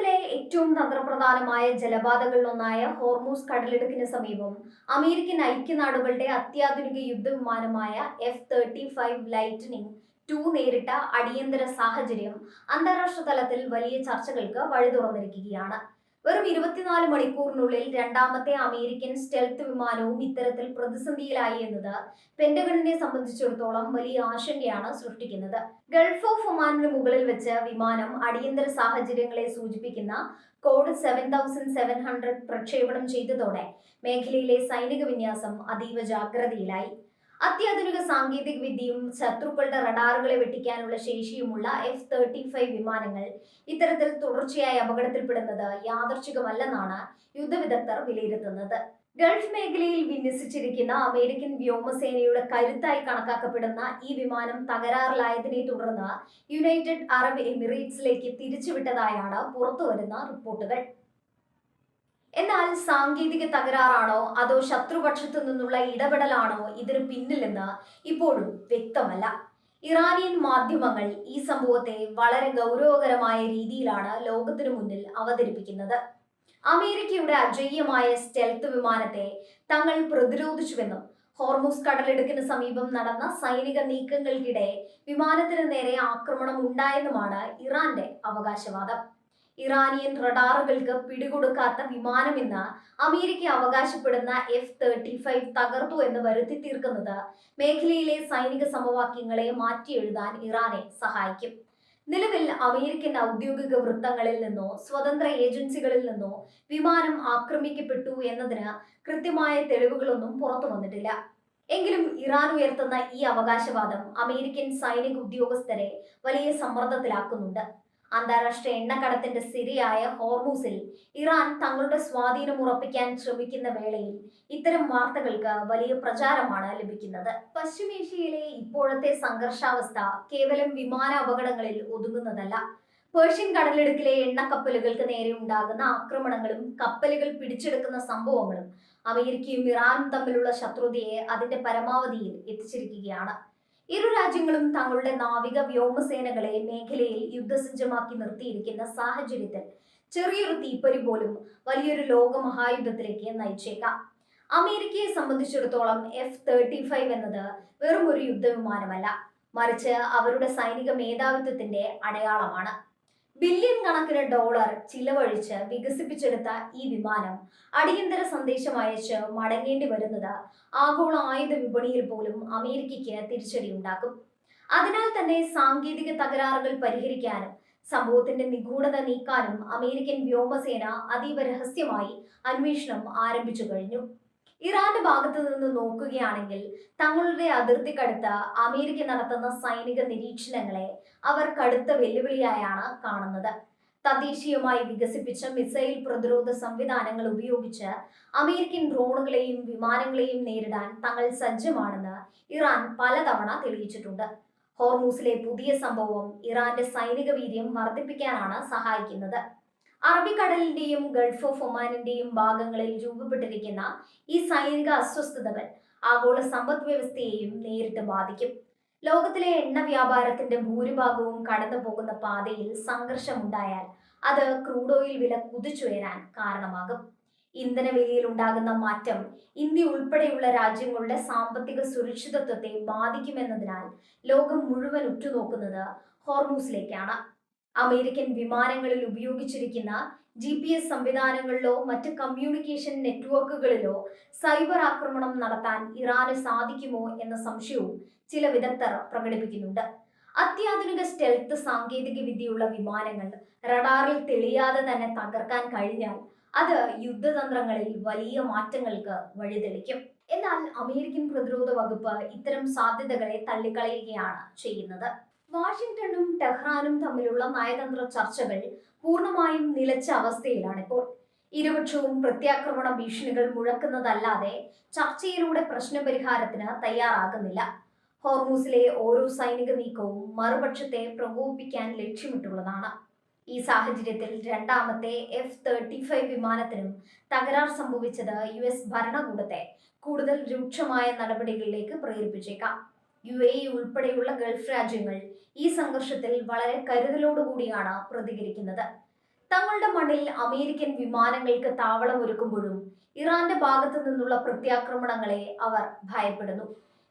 ലോകത്തിലെ ഏറ്റവും തന്ത്രപ്രധാനമായ ജലപാതകളിലൊന്നായ ഹോർമൂസ് കടലിടുക്കിന് സമീപം അമേരിക്കൻ ഐക്യനാടുകളുടെ അത്യാധുനിക യുദ്ധവിമാനമായ F-35 ലൈറ്റനിംഗ് 2 നേരിട്ട അടിയന്തര സാഹചര്യം അന്താരാഷ്ട്ര തലത്തിൽ വലിയ ചർച്ചകൾക്ക് വഴി തുറന്നിരിക്കുകയാണ്. വെറും 24 മണിക്കൂറിനുള്ളിൽ രണ്ടാമത്തെ അമേരിക്കൻ സ്റ്റെൽത്ത് വിമാനവും ഇത്തരത്തിൽ പ്രതിസന്ധിയിലായി എന്നത് പെന്റഗണിനെ സംബന്ധിച്ചിടത്തോളം വലിയ ആശങ്കയാണ് സൃഷ്ടിക്കുന്നത്. ഗൾഫ് ഓഫ് ഒമാനിന് മുകളിൽ വെച്ച് വിമാനം അടിയന്തര സാഹചര്യങ്ങളെ സൂചിപ്പിക്കുന്ന കോഡ് 7700 പ്രക്ഷേപണം ചെയ്തതോടെ മേഖലയിലെ സൈനിക വിന്യാസം അതീവ ജാഗ്രതയിലായി. അത്യാധുനിക സാങ്കേതിക വിദ്യയും ശത്രുക്കളുടെ റഡാറുകളെ വെട്ടിക്കാനുള്ള ശേഷിയുമുള്ള F-35 വിമാനങ്ങൾ ഇത്തരത്തിൽ തുടർച്ചയായി അപകടത്തിൽപ്പെടുന്നത് യാദർച്ഛികമല്ലെന്നാണ് യുദ്ധവിദഗ്ധർ വിലയിരുത്തുന്നത്. ഗൾഫ് മേഖലയിൽ വിന്യസിച്ചിരിക്കുന്ന അമേരിക്കൻ വ്യോമസേനയുടെ കരുത്തായി കണക്കാക്കപ്പെടുന്ന ഈ വിമാനം തകരാറിലായതിനെ തുടർന്ന് യുണൈറ്റഡ് അറബ് എമിറേറ്റ്സിലേക്ക് തിരിച്ചുവിട്ടതായാണ് പുറത്തുവരുന്ന റിപ്പോർട്ടുകൾ. എന്നാൽ സാങ്കേതിക തകരാറാണോ അതോ ശത്രുപക്ഷത്തു നിന്നുള്ള ഇടപെടലാണോ ഇതിന് പിന്നിലെന്ന് ഇപ്പോഴും വ്യക്തമല്ല. ഇറാനിയൻ മാധ്യമങ്ങൾ ഈ സംഭവത്തെ വളരെ ഗൗരവകരമായ രീതിയിലാണ് ലോകത്തിനു മുന്നിൽ അവതരിപ്പിക്കുന്നത്. അമേരിക്കയുടെ അജയ്യമായ സ്റ്റെൽത്ത് വിമാനത്തെ തങ്ങൾ പ്രതിരോധിച്ചുവെന്നും ഹോർമൂസ് കടലിടുക്കിന് സമീപം നടന്ന സൈനിക നീക്കങ്ങൾക്കിടെ വിമാനത്തിന് നേരെ ആക്രമണം ഉണ്ടായെന്നുമാണ് ഇറാന്റെ അവകാശവാദം. ഇറാനിയൻ റഡാറുകൾക്ക് പിടികൊടുക്കാത്ത വിമാനമെന്ന് അമേരിക്ക അവകാശപ്പെടുന്ന F-35 തകർത്തു എന്ന് വരുത്തി തീർക്കുന്നത് മേഖലയിലെ സൈനിക സമവാക്യങ്ങളെ മാറ്റിയെഴുതാൻ ഇറാനെ സഹായിക്കും. നിലവിൽ അമേരിക്കൻ ഔദ്യോഗിക വൃത്തങ്ങളിൽ നിന്നോ സ്വതന്ത്ര ഏജൻസികളിൽ നിന്നോ വിമാനം ആക്രമിക്കപ്പെട്ടു എന്നതിന് കൃത്യമായ തെളിവുകളൊന്നും പുറത്തു വന്നിട്ടില്ല. എങ്കിലും ഇറാൻ ഉയർത്തുന്ന ഈ അവകാശവാദം അമേരിക്കൻ സൈനിക ഉദ്യോഗസ്ഥരെ വലിയ സമ്മർദ്ദത്തിലാക്കുന്നുണ്ട്. അന്താരാഷ്ട്ര എണ്ണക്കടത്തിന്റെ സിരയായ ഹോർമൂസിൽ ഇറാൻ തങ്ങളുടെ സ്വാധീനം ഉറപ്പിക്കാൻ ശ്രമിക്കുന്ന വേളയിൽ ഇത്തരം വാർത്തകൾക്ക് വലിയ പ്രചാരമാണ് ലഭിക്കുന്നത്. പശ്ചിമേഷ്യയിലെ ഇപ്പോഴത്തെ സംഘർഷാവസ്ഥ കേവലം വിമാന അപകടങ്ങളിൽ ഒതുങ്ങുന്നതല്ല. പേർഷ്യൻ കടലിടുക്കിലെ എണ്ണക്കപ്പലുകൾക്ക് നേരെ ഉണ്ടാകുന്ന ആക്രമണങ്ങളും കപ്പലുകൾ പിടിച്ചെടുക്കുന്ന സംഭവങ്ങളും അമേരിക്കയും ഇറാനും തമ്മിലുള്ള ശത്രുതയെ അതിന്റെ പരമാവധിയിൽ എത്തിച്ചിരിക്കുകയാണ്. ഇരു രാജ്യങ്ങളും തങ്ങളുടെ നാവിക വ്യോമസേനകളെ മേഖലയിൽ യുദ്ധസജ്ജമാക്കി നിർത്തിയിരിക്കുന്ന സാഹചര്യത്തിൽ ചെറിയൊരു തീപ്പൊരി പോലും വലിയൊരു ലോകമഹായുദ്ധത്തിലേക്ക് നയിച്ചേക്കാം. അമേരിക്കയെ സംബന്ധിച്ചിടത്തോളം F-35 എന്നത് വെറും ഒരു യുദ്ധവിമാനമല്ല, മറിച്ച് അവരുടെ സൈനിക മേധാവിത്വത്തിന്റെ അടയാളമാണ്. ബില്യൺ കണക്കിന് ഡോളർ ചിലവഴിച്ച് വികസിപ്പിച്ചെടുത്ത ഈ വിമാനം അടിയന്തര സന്ദേശം അയച്ച് മടങ്ങേണ്ടി വരുന്നത് ആഗോള ആയുധ വിപണിയിൽ പോലും അമേരിക്കയ്ക്ക് തിരിച്ചടിയുണ്ടാക്കും. അതിനാൽ തന്നെ സാങ്കേതിക തകരാറുകൾ പരിഹരിക്കാനും സംഭവത്തിന്റെ നിഗൂഢത നീക്കാനും അമേരിക്കൻ വ്യോമസേന അതീവ രഹസ്യമായി അന്വേഷണം ആരംഭിച്ചു കഴിഞ്ഞു. ഇറാന്റെ ഭാഗത്ത് നിന്ന് നോക്കുകയാണെങ്കിൽ തങ്ങളുടെ അതിർത്തിക്കടുത്ത് അമേരിക്ക നടത്തുന്ന സൈനിക നിരീക്ഷണങ്ങളെ അവർ കടുത്ത വെല്ലുവിളിയായാണ് കാണുന്നത്. തദ്ദേശീയമായി വികസിപ്പിച്ച മിസൈൽ പ്രതിരോധ സംവിധാനങ്ങൾ ഉപയോഗിച്ച് അമേരിക്കൻ ഡ്രോണുകളെയും വിമാനങ്ങളെയും നേരിടാൻ തങ്ങൾ സജ്ജമാണെന്ന് ഇറാൻ പലതവണ തെളിയിച്ചിട്ടുണ്ട്. ഹോർമൂസിലെ പുതിയ സംഭവം ഇറാന്റെ സൈനിക വീര്യം വർദ്ധിപ്പിക്കാനാണ് സഹായിക്കുന്നത്. അറബിക്കടലിന്റെയും ഗൾഫ് ഓഫ് ഒമാനിന്റെയും ഭാഗങ്ങളിൽ രൂപപ്പെട്ടിരിക്കുന്ന ഈ സൈനിക അസ്വസ്ഥതകൾ ആഗോള സമ്പദ് വ്യവസ്ഥയെയും നേരിട്ട് ബാധിക്കും. ലോകത്തിലെ എണ്ണ വ്യാപാരത്തിന്റെ ഭൂരിഭാഗവും കടന്നു പോകുന്ന പാതയിൽ സംഘർഷമുണ്ടായാൽ അത് ക്രൂഡ് ഓയിൽ വില കുതിച്ചുയരാൻ കാരണമാകും. ഇന്ധന വിലയിൽ ഉണ്ടാകുന്ന മാറ്റം ഇന്ത്യ ഉൾപ്പെടെയുള്ള രാജ്യങ്ങളുടെ സാമ്പത്തിക സുരക്ഷിതത്വത്തെ ബാധിക്കുമെന്നതിനാൽ ലോകം മുഴുവൻ ഉറ്റുനോക്കുന്നത് ഹോർമൂസിലേക്കാണ്. അമേരിക്കൻ വിമാനങ്ങളിൽ ഉപയോഗിച്ചിരിക്കുന്ന GPS സംവിധാനങ്ങളിലോ മറ്റ് കമ്മ്യൂണിക്കേഷൻ നെറ്റ്വർക്കുകളിലോ സൈബർ ആക്രമണം നടത്താൻ ഇറാന് സാധിക്കുമോ എന്ന സംശയവും ചില വിദഗ്ധർ പ്രകടിപ്പിക്കുന്നുണ്ട്. അത്യാധുനിക സ്റ്റെൽത്ത് സാങ്കേതിക വിദ്യയുള്ള വിമാനങ്ങൾ റഡാറിൽ തെളിയാതെ തന്നെ തകർക്കാൻ കഴിഞ്ഞാൽ അത് യുദ്ധതന്ത്രങ്ങളിൽ വലിയ മാറ്റങ്ങൾക്ക് വഴിതെളിക്കും. എന്നാൽ അമേരിക്കൻ പ്രതിരോധ വകുപ്പ് ഇത്തരം സാധ്യതകളെ തള്ളിക്കളയുകയാണ് ചെയ്യുന്നത്. വാഷിംഗ്ടണും ടെഹ്റാനും തമ്മിലുള്ള നയതന്ത്ര ചർച്ചകൾ പൂർണ്ണമായും നിലച്ച അവസ്ഥയിലാണിപ്പോൾ. ഇരുപക്ഷവും പ്രത്യാക്രമണ ഭീഷണികൾ മുഴക്കുന്നതല്ലാതെ ചർച്ചയിലൂടെ പ്രശ്നപരിഹാരത്തിന് തയ്യാറാകുന്നില്ല. ഹോർമൂസിലെ ഓരോ സൈനിക നീക്കവും മറുപക്ഷത്തെ പ്രകോപിപ്പിക്കാൻ ലക്ഷ്യമിട്ടുള്ളതാണ്. ഈ സാഹചര്യത്തിൽ രണ്ടാമത്തെ F-35 വിമാനത്തിനും തകരാർ സംഭവിച്ചത് US ഭരണകൂടത്തെ കൂടുതൽ രൂക്ഷമായ നടപടികളിലേക്ക് പ്രേരിപ്പിച്ചേക്കാം. UAE ഉൾപ്പെടെയുള്ള ഗൾഫ് രാജ്യങ്ങൾ ഈ സംഘർഷത്തിൽ വളരെ കരുതലോടുകൂടിയാണ് പ്രതികരിക്കുന്നത്. തങ്ങളുടെ മണ്ണിൽ അമേരിക്കൻ വിമാനങ്ങൾക്ക് താവളമൊരുക്കുമ്പോഴും ഇറാന്റെ ഭാഗത്തു നിന്നുള്ള പ്രത്യാക്രമണങ്ങളെ അവർ ഭയപ്പെടുന്നു.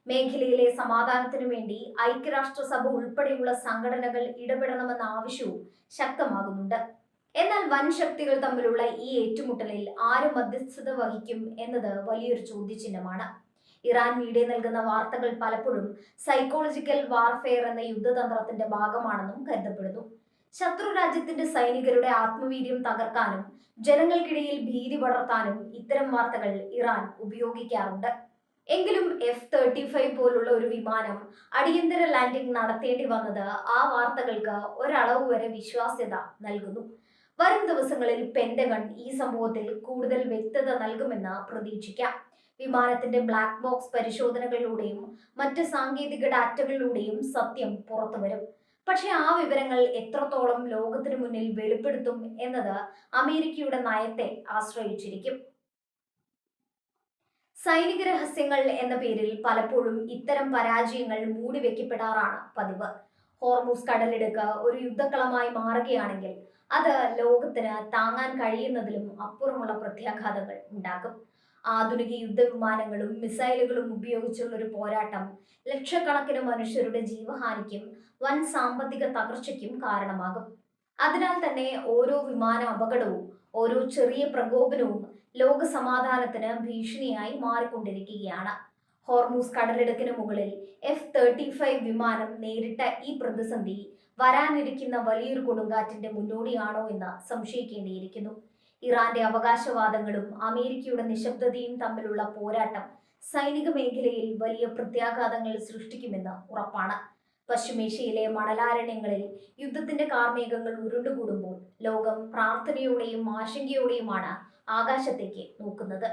മേഖലയിലെ സമാധാനത്തിനു വേണ്ടി ഐക്യരാഷ്ട്രസഭ ഉൾപ്പെടെയുള്ള സംഘടനകൾ ഇടപെടണമെന്ന ആവശ്യവും ശക്തമാകുന്നുണ്ട്. എന്നാൽ വൻ ശക്തികൾ തമ്മിലുള്ള ഈ ഏറ്റുമുട്ടലിൽ ആര് മധ്യസ്ഥത വഹിക്കും എന്നത് വലിയൊരു ചോദ്യചിഹ്നമാണ്. ഇറാൻ മീഡിയ നൽകുന്ന വാർത്തകൾ പലപ്പോഴും സൈക്കോളജിക്കൽ വാർഫെയർ എന്ന യുദ്ധതന്ത്രത്തിന്റെ ഭാഗമാണെന്നും കരുതപ്പെടുന്നു. ശത്രു രാജ്യത്തിന്റെ സൈനികരുടെ ആത്മവീര്യം തകർക്കാനും ജനങ്ങൾക്കിടയിൽ ഭീതി പടർത്താനും ഇത്തരം വാർത്തകൾ ഇറാൻ ഉപയോഗിക്കാറുണ്ട്. എങ്കിലും F-35 പോലുള്ള ഒരു വിമാനം അടിയന്തര ലാൻഡിംഗ് നടത്തേണ്ടി വന്നത് ആ വാർത്തകൾക്ക് ഒരളവ് വരെ വിശ്വാസ്യത നൽകുന്നു. വരും ദിവസങ്ങളിൽ പെന്റഗൺ ഈ സംഭവത്തിൽ കൂടുതൽ വ്യക്തത നൽകുമെന്ന് പ്രതീക്ഷിക്കാം. വിമാനത്തിന്റെ ബ്ലാക്ക് ബോക്സ് പരിശോധനകളിലൂടെയും മറ്റ് സാങ്കേതിക ഡാറ്റകളിലൂടെയും സത്യം പുറത്തുവരും. പക്ഷെ ആ വിവരങ്ങൾ എത്രത്തോളം ലോകത്തിനു മുന്നിൽ വെളിപ്പെടുത്തും എന്നത് അമേരിക്കയുടെ നയത്തെ ആശ്രയിച്ചിരിക്കും. സൈനിക രഹസ്യങ്ങൾ എന്ന പേരിൽ പലപ്പോഴും ഇത്തരം പരാജയങ്ങൾ മൂടിവെക്കപ്പെടാറാണ് പതിവ്. ഹോർമൂസ് കടലിടുക്ക് ഒരു യുദ്ധക്കളമായി മാറുകയാണെങ്കിൽ അത് ലോകത്തിന് താങ്ങാൻ കഴിയുന്നതിലും അപ്പുറമുള്ള പ്രത്യാഘാതങ്ങൾ ഉണ്ടാകും. ആധുനിക യുദ്ധവിമാനങ്ങളും മിസൈലുകളും ഉപയോഗിച്ചുള്ള ഒരു പോരാട്ടം ലക്ഷക്കണക്കിന് മനുഷ്യരുടെ ജീവഹാനിക്കും വൻ സാമ്പത്തിക തകർച്ചയ്ക്കും കാരണമാകും. അതിനാൽ തന്നെ ഓരോ വിമാന അപകടവും, ഓരോ ചെറിയ പ്രകോപനവും ലോക സമാധാനത്തിന് ഭീഷണിയായി മാറിക്കൊണ്ടിരിക്കുകയാണ്. ഹോർമൂസ് കടലിടുക്കിന് മുകളിൽ F-35 വിമാനം നേരിട്ട ഈ പ്രതിസന്ധി വരാനിരിക്കുന്ന വലിയൊരു കൊടുങ്കാറ്റിന്റെ മുന്നോടിയാണോ എന്ന് സംശയിക്കേണ്ടിയിരിക്കുന്നു. ഇറാന്റെ അവകാശവാദങ്ങളും അമേരിക്കയുടെ നിശബ്ദതയും തമ്മിലുള്ള പോരാട്ടം സൈനിക മേഖലയിൽ വലിയ പ്രത്യാഘാതങ്ങൾ സൃഷ്ടിക്കുമെന്ന് ഉറപ്പാണ്. പശ്ചിമേഷ്യയിലെ മണലാരണ്യങ്ങളിൽ യുദ്ധത്തിന്റെ കാർമേഘങ്ങൾ ഉരുണ്ടുകൂടുമ്പോൾ ലോകം പ്രാർത്ഥനയോടെയും ആശങ്കയോടെയുമാണ് ആകാശത്തേക്ക് നോക്കുന്നത്.